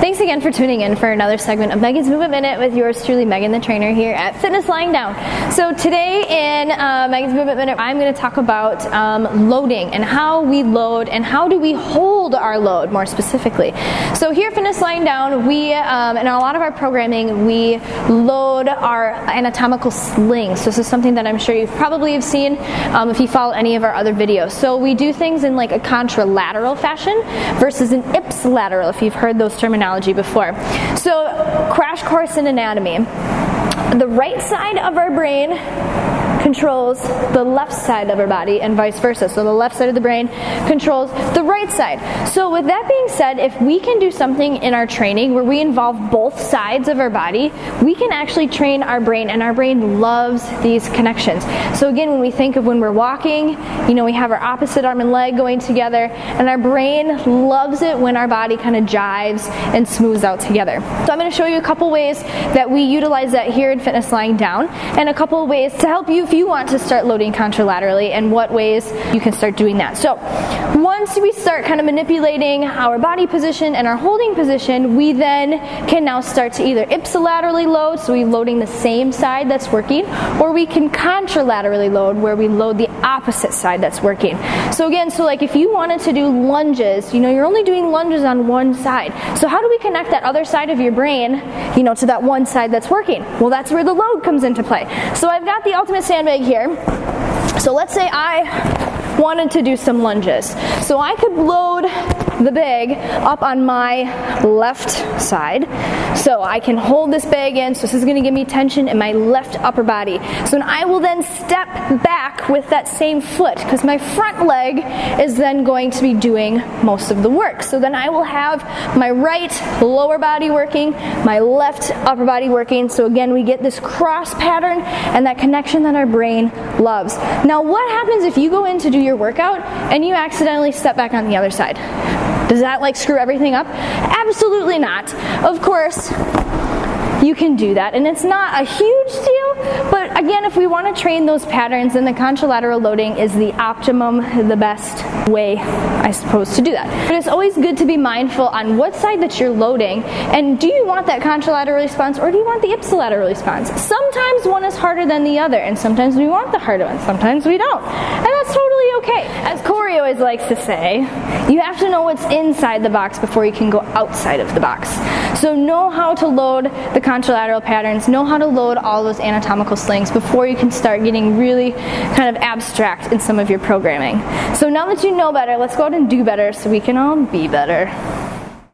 Thanks again for tuning in for another segment of Megan's Movement Minute with yours truly, Megan the trainer here at Fitness Lying Down. So today in Megan's Movement Minute, I'm going to talk about loading and how we load and how do we hold our load more specifically. So here at Fitness Lying Down, we, in a lot of our programming, we load our anatomical slings. So this is something that I'm sure you probably have seen if you follow any of our other videos. So we do things in like a contralateral fashion versus an ipsilateral, if you've heard those terminology before. So, crash course in anatomy. The right side of our brain controls the left side of our body and vice versa. So the left side of the brain controls the right side. So with that being said, if we can do something in our training where we involve both sides of our body, we can actually train our brain, and our brain loves these connections. So again, when we think of when we're walking, you know, we have our opposite arm and leg going together, and our brain loves it when our body kind of jives and smooths out together. So I'm going to show you a couple ways that we utilize that here in Fitness Lying Down, and a couple of ways to help you if you want to start loading contralaterally, and what ways you can start doing that. So once we start kind of manipulating our body position and our holding position, we then can now start to either ipsilaterally load, so we're loading the same side that's working, or we can contralaterally load, where we load the opposite side that's working. So again, so like if you wanted to do lunges, you know, you're only doing lunges on one side. So how do we connect that other side of your brain, you know, to that one side that's working? Well, that's where the load comes into play. So I've got the Ultimate Sandbag here. So let's say I wanted to do some lunges. So I could load the bag up on my left side. So I can hold this bag in, so this is going to give me tension in my left upper body. So I will then step back with that same foot, because my front leg is then going to be doing most of the work. So then I will have my right lower body working, my left upper body working. So again, we get this cross pattern and that connection that our brain loves. Now what happens if you go in to do your workout and you accidentally step back on the other side? Does that like screw everything up? Absolutely not. Of course, you can do that, and it's not a huge deal, but again, if we want to train those patterns, then the contralateral loading is the optimum, the best way, I suppose, to do that. But it's always good to be mindful on what side that you're loading, and do you want that contralateral response, or do you want the ipsilateral response? Sometimes one is harder than the other, and sometimes we want the harder one, sometimes we don't, and that's totally okay. As Corey always likes to say, you have to know what's inside the box before you can go outside of the box. So know how to load the contralateral patterns, know how to load all those anatomical slings before you can start getting really kind of abstract in some of your programming. So now that you know better, let's go out and do better so we can all be better.